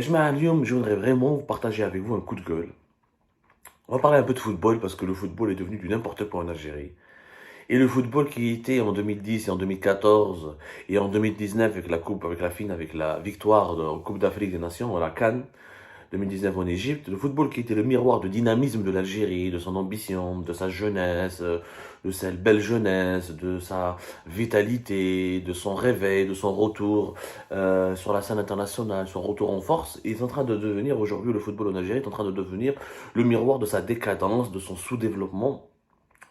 Je voudrais vraiment partager avec vous un coup de gueule. On va parler un peu de football parce que le football est devenu du n'importe quoi en Algérie. Et le football qui était en 2010 et en 2014 et en 2019 avec la coupe, avec la fin, avec la victoire en Coupe d'Afrique des Nations, à la CAN 2019 en Égypte, le football qui était le miroir de dynamisme de l'Algérie, de son ambition, de sa jeunesse, de sa belle jeunesse, de sa vitalité, de son réveil, de son retour sur la scène internationale, son retour en force, est en train de devenir, aujourd'hui le football en Algérie est en train de devenir le miroir de sa décadence, de son sous-développement,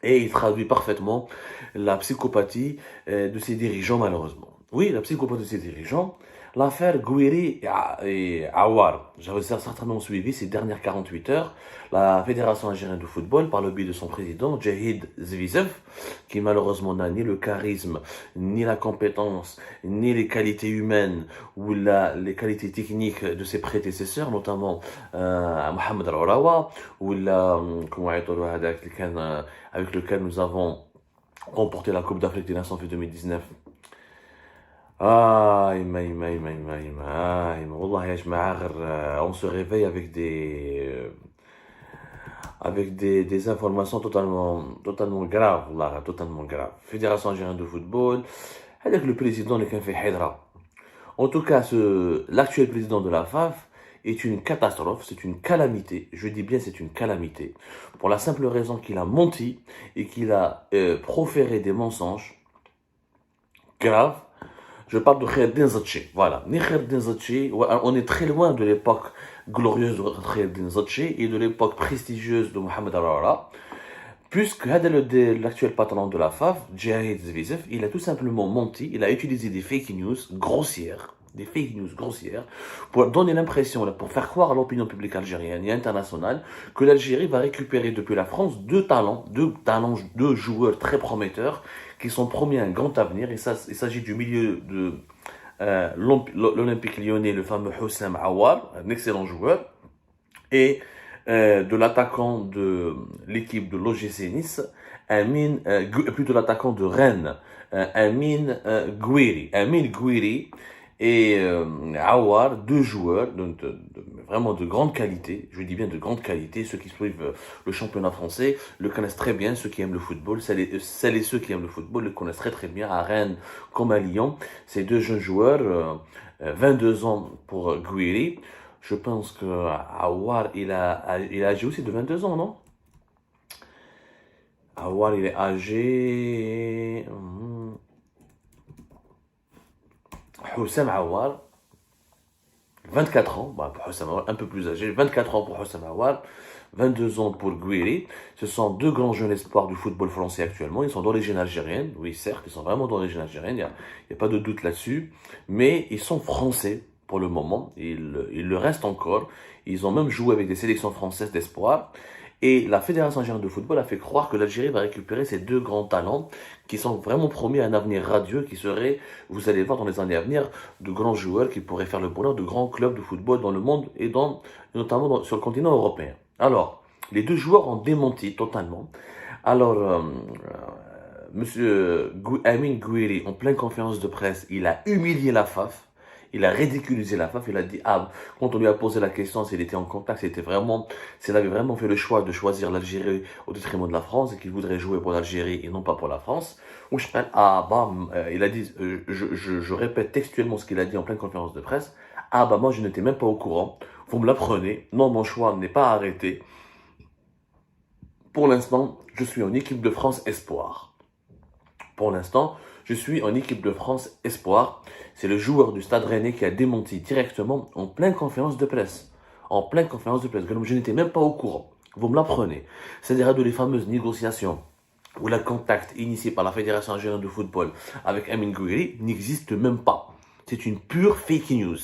et il traduit parfaitement la psychopathie de ses dirigeants, malheureusement. Oui, la psychopathie de ses dirigeants. L'affaire Gouiri et Awar. J'avais certainement suivi ces dernières 48 heures. La Fédération algérienne de football, par le biais de son président, Djahid Zvizev, qui malheureusement n'a ni le charisme, ni la compétence, ni les qualités humaines ou les qualités techniques de ses prédécesseurs, notamment Mohamed Al-Ourawa, ou comment avec lequel nous avons remporté la Coupe d'Afrique des Nations en 2019. Wallah, ya jma'a, on se réveille avec des informations totalement graves, wallah, totalement graves. Fédération algérienne de football, avec le président qui fait Hydra. En tout cas, l'actuel président de la FAF est une catastrophe, c'est une calamité. Je dis bien c'est une calamité. Pour la simple raison qu'il a menti et qu'il a proféré des mensonges graves. Je parle de Khaireddin Zetché. Voilà. Ni Khaireddin Zetché, on est très loin de l'époque glorieuse de Khaireddin Zetché et de l'époque prestigieuse de Mohamed Al-Awra. Puisque l'actuel patron de la FAF, Djahid Zvizev, il a tout simplement menti, il a utilisé des fake news grossières, pour donner l'impression, pour faire croire à l'opinion publique algérienne et internationale que l'Algérie va récupérer depuis la France deux joueurs très prometteurs qui sont promis un grand avenir. Il s'agit du milieu de l'Olympique lyonnais, le fameux Houssem Aouar, un excellent joueur, et de l'attaquant de l'équipe de l'OGC Nice, plutôt l'attaquant de Rennes, Amin Gouiri et Aouar, deux joueurs vraiment de grande qualité, je dis bien de grande qualité. Ceux qui suivent le championnat français le connaissent très bien, ceux qui aiment le football, celles et ceux qui aiment le football le connaissent très très bien, à Rennes comme à Lyon. Ces deux jeunes joueurs, 22 ans pour Gouiri. Je pense que Aouar, il a âgé aussi de 22 ans, non? Aouar, il est âgé... Houssem Aouar, 24 ans, pour Houssem Aouar, un peu plus âgé, 24 ans pour Houssem Aouar, 22 ans pour Gouiri. Ce sont deux grands jeunes espoirs du football français actuellement. Ils sont d'origine algérienne, oui certes, ils sont vraiment d'origine algérienne, il n'y a pas de doute là-dessus, mais ils sont français pour le moment, ils le restent encore. Ils ont même joué avec des sélections françaises d'espoir. Et la Fédération algérienne de football a fait croire que l'Algérie va récupérer ces deux grands talents qui sont vraiment promis à un avenir radieux, qui seraient, vous allez voir dans les années à venir, de grands joueurs qui pourraient faire le bonheur de grands clubs de football dans le monde et notamment sur le continent européen. Alors, les deux joueurs ont démenti totalement. Alors, monsieur Amin Gouiri, en pleine conférence de presse, il a humilié la FAF. Il a ridiculisé la FAF, il a dit, quand on lui a posé la question s'il était en contact, s'il avait vraiment fait le choix de choisir l'Algérie au détriment de la France et qu'il voudrait jouer pour l'Algérie et non pas pour la France. Il a dit, je répète textuellement ce qu'il a dit en pleine conférence de presse, moi je n'étais même pas au courant, vous me l'apprenez, non mon choix n'est pas arrêté. Pour l'instant, je suis en équipe de France Espoir. Pour l'instant, je suis en équipe de France Espoir. C'est le joueur du Stade Rennais qui a démenti directement en pleine conférence de presse. En pleine conférence de presse. Je n'étais même pas au courant. Vous me l'apprenez. C'est-à-dire de les fameuses négociations où le contact initié par la Fédération algérienne de football avec Amin Gouiri n'existe même pas. C'est une pure fake news.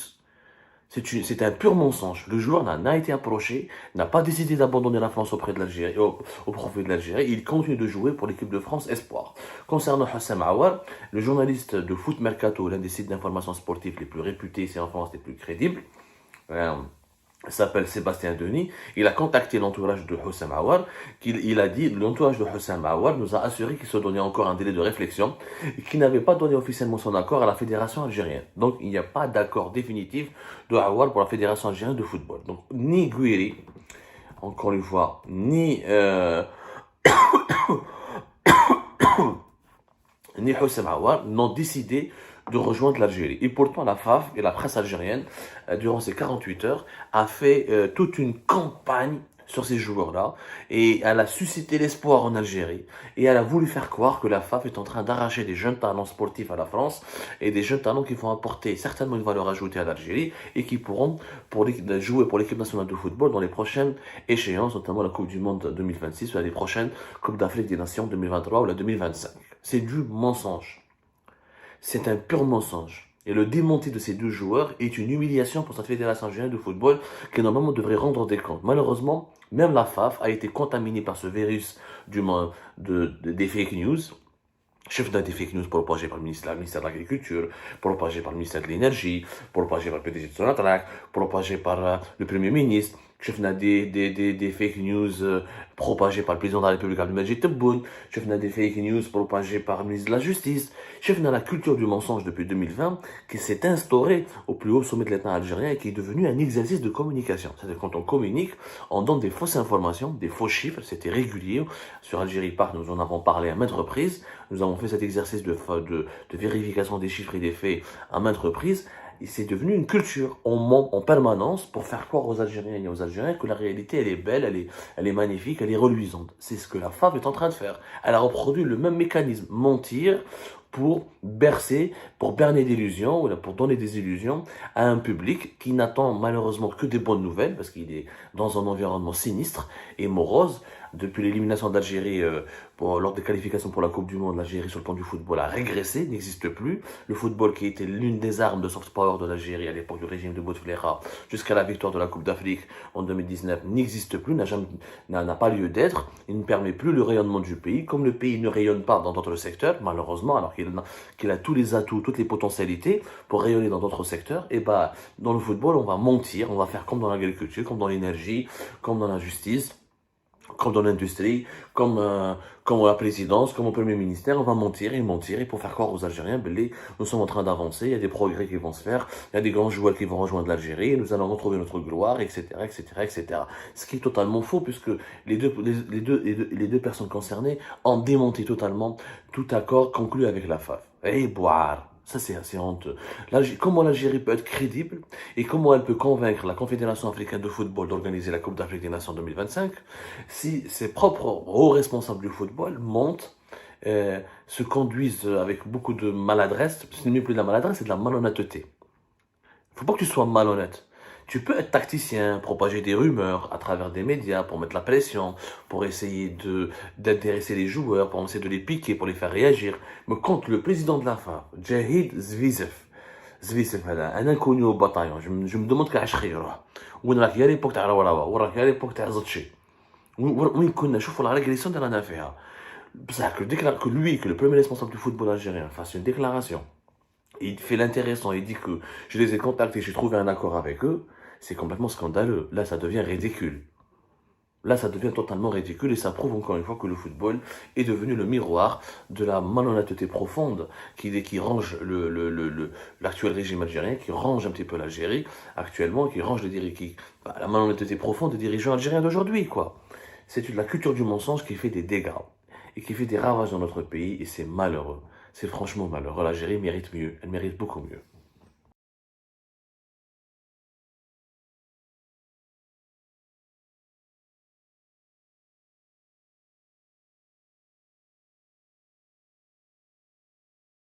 C'est un pur mensonge. Le joueur n'a été approché, n'a pas décidé d'abandonner la France auprès de l'Algérie, au profit de l'Algérie. Il continue de jouer pour l'équipe de France Espoir. Concernant Houssem Aouar, le journaliste de Foot Mercato, l'un des sites d'information sportive les plus réputés ici en France, les plus crédibles, s'appelle Sébastien Denis, il a contacté l'entourage de Houssam Aouar, il a dit, l'entourage de Houssam Aouar nous a assuré qu'il se donnait encore un délai de réflexion et qu'il n'avait pas donné officiellement son accord à la fédération algérienne. Donc il n'y a pas d'accord définitif de Aouar pour la fédération algérienne de football. Donc ni Guiri, encore une fois, ni Houssam Aouar n'ont décidé de rejoindre l'Algérie. Et pourtant, la FAF et la presse algérienne, durant ces 48 heures, a fait toute une campagne sur ces joueurs-là. Et elle a suscité l'espoir en Algérie. Et elle a voulu faire croire que la FAF est en train d'arracher des jeunes talents sportifs à la France et des jeunes talents qui vont apporter certainement une valeur ajoutée à l'Algérie et qui pourront jouer pour l'équipe nationale de football dans les prochaines échéances, notamment la Coupe du Monde 2026 ou les prochaines Coupes d'Afrique des Nations 2023 ou la 2025. C'est du mensonge. C'est un pur mensonge. Et le démonter de ces deux joueurs est une humiliation pour cette fédération algérienne de football qui normalement devrait rendre des comptes. Malheureusement, même la FAF a été contaminée par ce virus des fake news. Chef des fake news propagés par le ministère de l'Agriculture, propagés par le ministère de l'Énergie, propagés par le PDG de Sonatrach, propagés par le Premier ministre. Chef des fake news propagés par le président de la République Abdelmajid Tebboune. Chef des fake news propagés par le ministre de la Justice. Chef la culture du mensonge depuis 2020 qui s'est instaurée au plus haut sommet de l'État algérien et qui est devenu un exercice de communication. C'est-à-dire quand on communique, on donne des fausses informations, des faux chiffres, c'était régulier. Sur Algérie Park, nous en avons parlé à maintes reprises. Nous avons fait cet exercice de vérification des chiffres et des faits à maintes reprises. Et c'est devenu une culture. On ment en permanence pour faire croire aux Algériens et aux Algériens que la réalité, elle est belle, elle est magnifique, elle est reluisante. C'est ce que la FAF est en train de faire. Elle a reproduit le même mécanisme, mentir pour berner d'illusions, ou pour donner des illusions à un public qui n'attend malheureusement que des bonnes nouvelles, parce qu'il est dans un environnement sinistre et morose. Depuis l'élimination d'Algérie lors des qualifications pour la Coupe du Monde, l'Algérie sur le plan du football a régressé, n'existe plus. Le football qui était l'une des armes de soft power de l'Algérie à l'époque du régime de Bouteflika jusqu'à la victoire de la Coupe d'Afrique en 2019 n'existe plus, n'a pas lieu d'être. Il ne permet plus le rayonnement du pays. Comme le pays ne rayonne pas dans d'autres secteurs, malheureusement, alors qu'il a tous les atouts, toutes les potentialités pour rayonner dans d'autres secteurs, et dans le football, on va mentir, on va faire comme dans l'agriculture, comme dans l'énergie, comme dans la justice, comme dans l'industrie, comme à la présidence, comme au premier ministère, on va mentir et pour faire croire aux Algériens, nous sommes en train d'avancer, il y a des progrès qui vont se faire, il y a des grands joueurs qui vont rejoindre l'Algérie, nous allons retrouver notre gloire, etc., etc., etc. Ce qui est totalement faux, puisque les deux personnes concernées ont démonté totalement tout accord conclu avec la FAF. Et boire. Ça, c'est assez honteux. Comment l'Algérie peut être crédible et comment elle peut convaincre la Confédération africaine de football d'organiser la Coupe d'Afrique des Nations 2025 si ses propres hauts responsables du football montent, se conduisent avec beaucoup de maladresse. Ce n'est même plus de la maladresse, c'est de la malhonnêteté. Il ne faut pas que tu sois malhonnête. Tu peux être tacticien, propager des rumeurs à travers des médias pour mettre la pression, pour essayer d'intéresser les joueurs, pour essayer de les piquer, pour les faire réagir. Mais quand le président de la FA, Djahid Zvisev, un inconnu au bataillon, je me demande qu'à يروح. وين راك يا ليبوك تاع رولاوا وين راك يا ليبوك تاع زوتشي وين كنا شوفوا la régression اللي رانا فيها بصح que le premier responsable du football algérien fasse une déclaration. Il fait l'intéressant, il dit que je les ai contactés, j'ai trouvé un accord avec eux, c'est complètement scandaleux. Là, ça devient ridicule. Là, ça devient totalement ridicule et ça prouve encore une fois que le football est devenu le miroir de la malhonnêteté profonde qui range l'actuel régime algérien, qui range un petit peu l'Algérie actuellement, qui range la malhonnêteté profonde des dirigeants algériens d'aujourd'hui, quoi. C'est la culture du mensonge qui fait des dégâts et qui fait des ravages dans notre pays et c'est malheureux. C'est franchement malheureux. L'Algérie mérite mieux. Elle mérite beaucoup mieux.